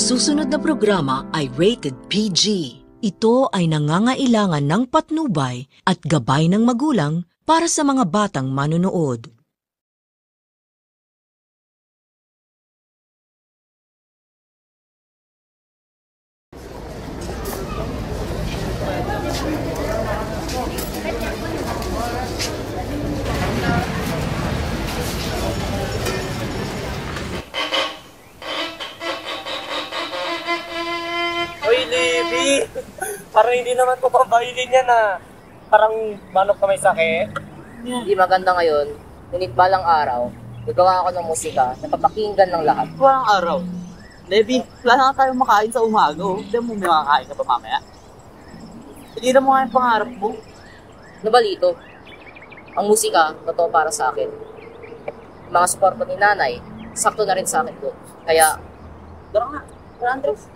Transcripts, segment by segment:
susunod na programa ay rated PG. Ito ay nangangailangan ng patnubay at gabay ng magulang para sa mga batang manonood. Uy, Levi! Parang hindi naman ko pabailin yan ah. Parang manok ka may sakit. Hindi maganda ngayon, ngunit balang araw, gagawa ako ng musika na papakinggan ng lahat. Walang araw. Levi, wala na tayong makain sa umaga. Hindi mo may makakain ka pa mamaya. Hindi na mo nga yung pangarap mo. Nabalito, ang musika, totoo para sa akin. Yung mga suporta ni nanay, sakto na rin sa akin ko. Kaya, tara nga, tara Andres.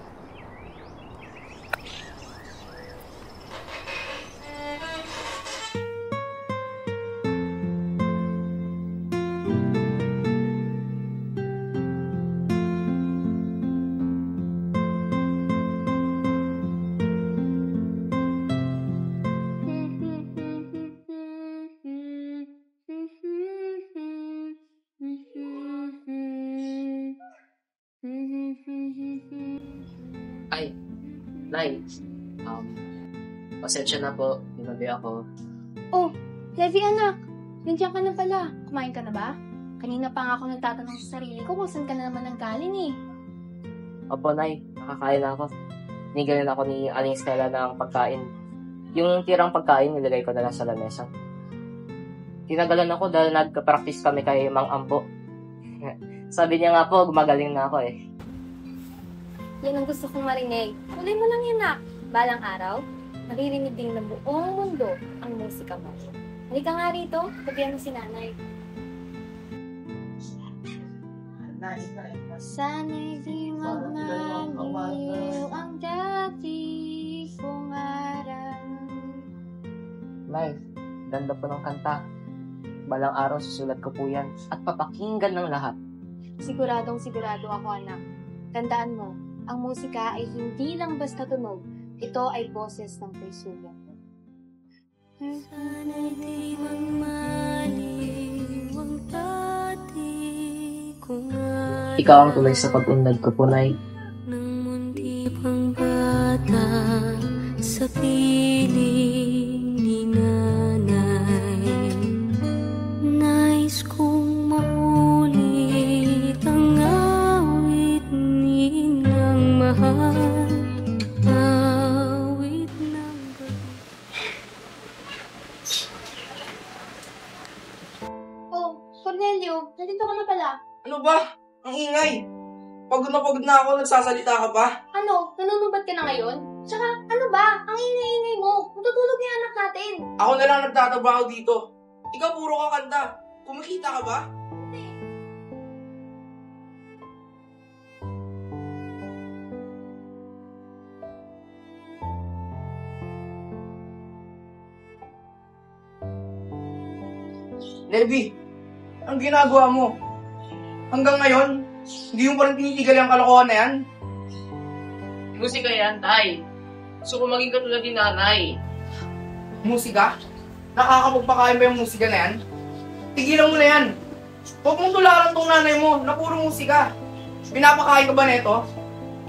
Ay, Nay, pasensya na po, ginabi ako. Oh, Levi anak, nandiyan ka na pala. Kumain ka na ba? Kanina pa nga ako nagtatanong sa sarili ko kung saan ka na naman nanggaling eh. Opo, Nay, nakakain na ako. Ninigalan ako ni Aling Stella ng pagkain. Yung tirang pagkain, nilagay ko na lang sa lamesa. Tinagalan ako dahil nagka-practice kami kay Mang Ampo. Sabi niya nga po, gumagaling na ako eh. Yan ang gusto kong marinig. Tuloy mo lang yan, nak. Balang araw, maririnig din ng buong mundo ang musika mo. Halika nga rito, tabihan mo si nanay. Sana'y di magmaliw ang dati kong araw. Nay, ganda po ng kanta. Balang araw susulat ko po yan at papakinggan ng lahat. Siguradong sigurado ako, anak. Tandaan mo, ang musika ay hindi lang basta tunog. Ito ay boses ng puso. Sana'y di magmaliw ang dati kong araw. Ikaw ang tulay sa pag-unlad ko po, Nay. Nang munti pang bata sa piling ni nanay. Nais kong maulit ang awit nilang mahal. Awit ng Oh, Cornelio, nandito ka na pala. Ano ba? Ang ingay! Pagod na ako, nagsasalita ka pa. Ano, nanunubad ka na ngayon? Tsaka, ano ba? Ang ingay-ingay mo. Matutulog na yung anak natin. Ako na lang nagtatrabaho dito. Ikaw puro ka kanta. Kumikita ka ba? Levi, ang ginagawa mo? Hanggang ngayon, hindi mo pa rin tinitigal yung kalokohan na yan? Musika yan, Tay. Gusto ko maging katulad ni nanay. Musika? Nakakapagpakain ba yung musika na yan? Tigilan mo na yan. Huwag mong tularan tong nanay mo na puro musika. Pinapakain ka ba neto?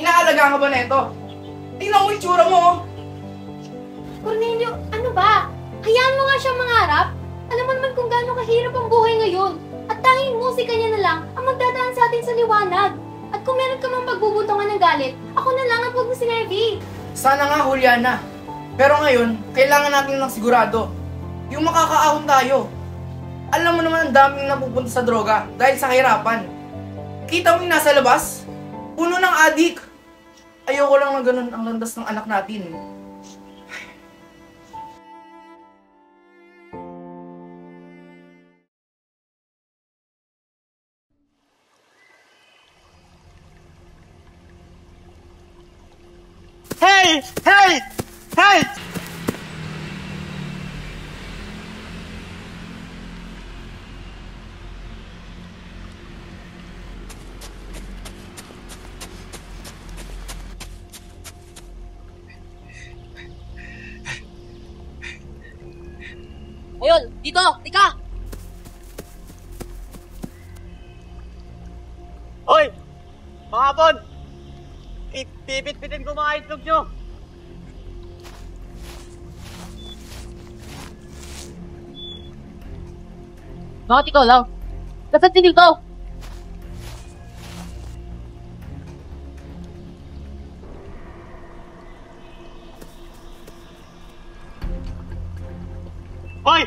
Inaalagaan ka ba neto? Tingnan mo yung tsura mo, oh. Cornelio, ano ba? Hayaan mo nga siyang mangarap. Alam mo naman kung gaano kahirap ang buhay ngayon. At tanging musika niya na lang ang magdadaan sa atin sa liwanag. At kung meron ka mang pagbubutongan ng galit, ako na lang at huwag mo si Levi. Sana nga, Juliana. Pero ngayon, kailangan natin ng sigurado. Yung makakaahon tayo. Alam mo naman ang daming napupunta sa droga dahil sa kahirapan. Kita mo yung nasa labas? Puno ng adik. Ayoko lang na ganun ang landas ng anak natin. Hey! Hey! Hey! yun? Dito! Tika! Hoy! Mga hapon! Pipit-pitin ko mga itlog nyo! Bakit ikaw lang? Nasaan si Lito? Hoy!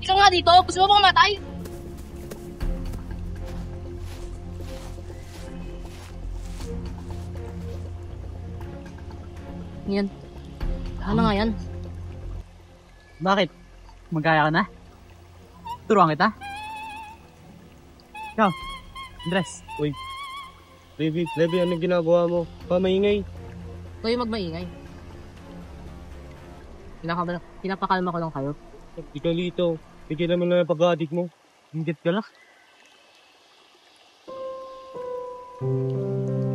Ikaw nga dito, gusto mo bang matay? Yan. Ano nga yan? Bakit? Magkaya ka na? Turuan kita? Ikaw, Andres. Uy, Levi, anong ginagawa mo? Pamaingay. Kayo magmaingay. Pinapakalma ko lang kayo. Ikaw Lito, bigyan naman lang ang pag-addict mo. Hingit ka lang.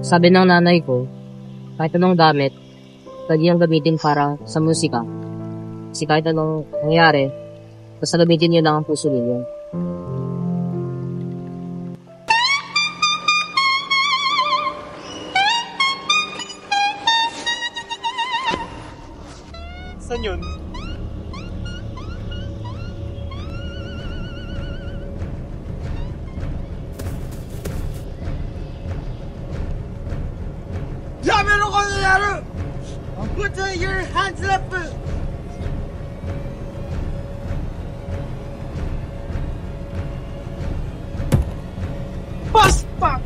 Sabi ng nanay ko, kahit anong damit, pwede niyang gamitin para sa musika. Kasi kahit anong nangyari, basta gamitin niyo lang ang puso ninyo. Saan yun? Meron ko nangyari! Put your hands up! Paspak!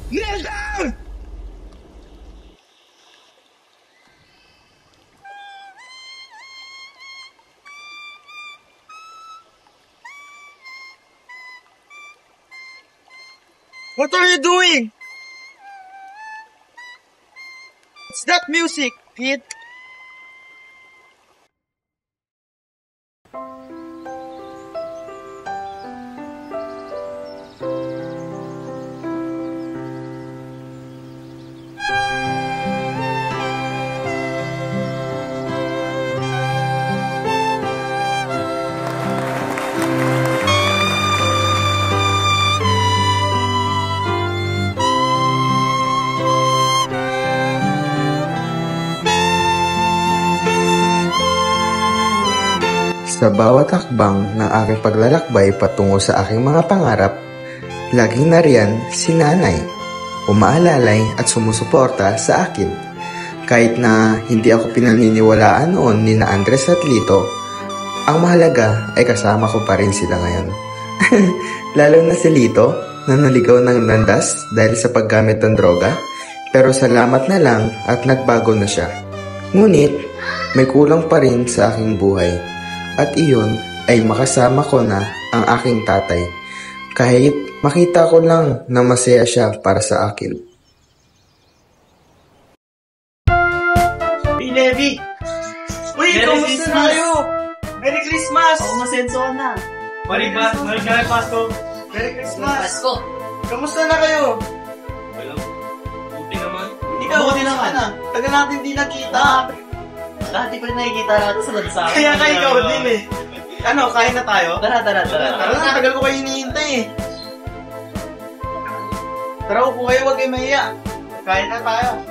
Kneel down! What are you doing? It's not music, kid. Sa bawat hakbang ng aking paglalakbay patungo sa aking mga pangarap, laging nariyan si nanay, umaalalay at sumusuporta sa akin. Kahit na hindi ako pinaniniwalaan noon ni na Andres at Lito, ang mahalaga ay kasama ko pa rin sila ngayon. Lalo na si Lito na naligaw ng landas dahil sa paggamit ng droga, pero salamat na lang at nagbago na siya. Ngunit may kulang pa rin sa aking buhay. At iyon ay makasama ko na ang aking tatay, kahit makita ko lang na masaya siya para sa akin. Hey, Levi! Uy, kamusta na kayo? Merry Christmas! Oo, masenso ka na. Merry Pasko! Merry Christmas! Kamusta na kayo? Buti naman. Ikaw, buti naman. Tagal natin di nakita. Dati pa rin nakikita natin sa lansa. Kaya ka ikaw din eh. Ano, kain na tayo? Tara. Tara na, tagal ko kayo hinihintay eh. Tara, upo kayo, huwag kayo mahiya. Kain na tayo.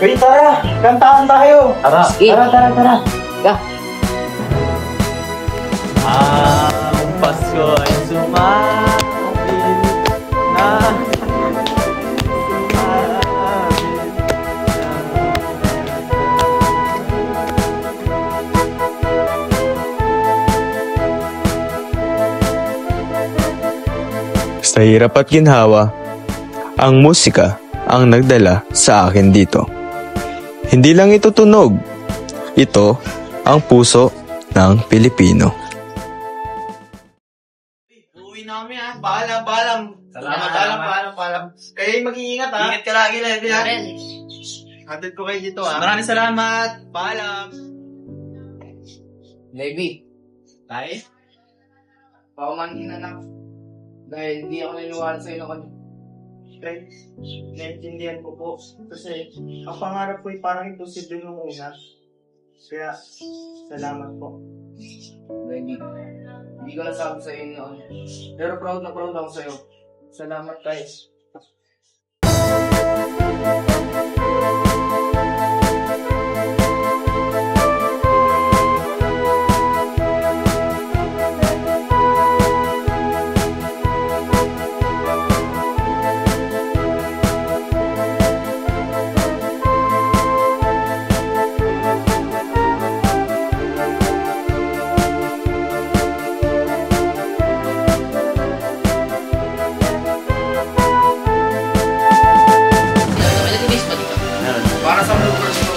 Uy, tara! Kantahan tayo! Tara. Tara. Ga. Ang Pasko ay sumapit na. Sa hirap at ginhawa, ang musika ang nagdala sa akin dito. Hindi lang ito tunog, ito ang puso ng Pilipino. Uuwi na kami ha. Paalam. Paalam. Kayo yung mag-iingat ha. Ingat ka lagi, Levi ha. Hatid ko kayo dito ha. Maraming salamat. Paalam. Levi, Tay? paumanhin na dahil hindi ako naniwala sa'yo na kanya. Guys, naiintindihan ko po. Kasi ang pangarap ko ay parang imposible nung una. Kaya, salamat po. Levi, hindi ko nasabi sa'yo noon. Pero proud na proud ako sa'yo. Salamat, guys. Para sa bloopers ko.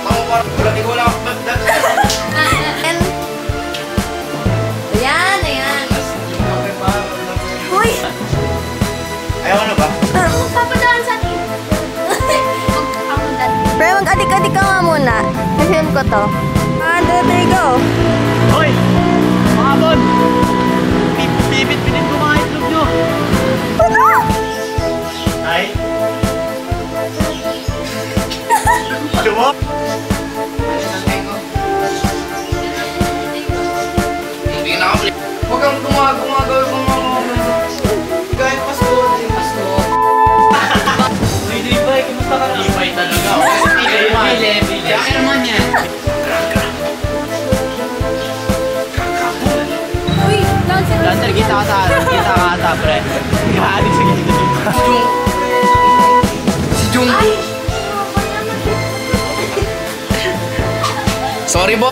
Tama para wala di ko wala akong bagdag. Ayan. Uy! Ayaw na ba? Magpapadaan sa akin. Pero mag-adik-adik ka nga muna. Film ko to. 1, 2, 3, go! Hoy! Mga bon! Pipit-pitit ko mga itlog nyo! Ano? Ay? Ano mo? Hindi na ako. Huwag kang gumagawa kung mga gaya Pasko. Uy, Dibay, kumusta ka na? Ibay talaga. Levi. Kaya naman yan. Uy, Lancer, kita ka ata, pre. Kaadik sa gilid dito. Si Jung. Ay! Sorry, Bo.